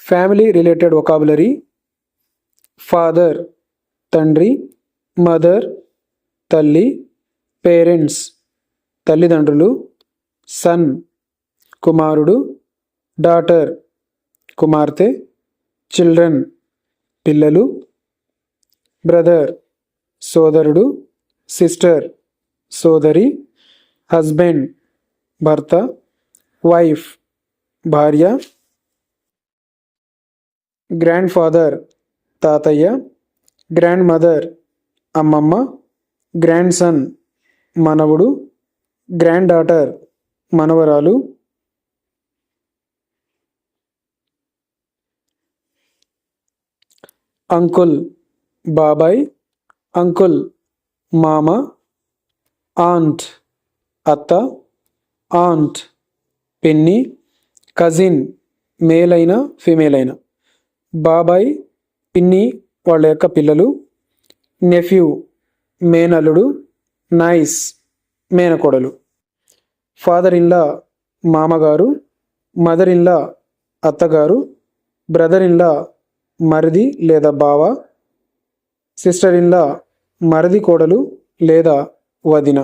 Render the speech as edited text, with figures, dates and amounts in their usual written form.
Family related vocabulary: father తండ్రి, mother తల్లి, parents తల్లిదండ్రులు, సన్ కుమారుడు, డాటర్ కుమార్తె, చిల్డ్రన్ పిల్లలు, బ్రదర్ సోదరుడు, సిస్టర్ సోదరి, హస్బెండ్ భర్త, వైఫ్ భార్య, గ్రాండ్ ఫాదర్ తాతయ్య, గ్రాండ్ మదర్ అమ్మమ్మ, గ్రాండ్ సన్ మనవడు, గ్రాండ్ డాటర్ మనవరాలు, అంకుల్ బాబాయ్, అంకుల్ మామ, ఆంట్ అత్త, ఆంట్ పిన్ని, కజిన్ మేల్ అయినా ఫీమేల్ అయినా, బాబాయ్ పిన్ని వాళ్ళ యొక్క పిల్లలు, నెఫ్యూ మేనల్లుడు, నైస్ మేనకోడలు. ఫాదర్ ఇన్లా మామగారు, మదర్ ఇన్లా అత్తగారు, బ్రదర్ ఇన్లా మరిది లేదా బావ, సిస్టర్ ఇన్లా మరిది కోడలు లేదా వదిన.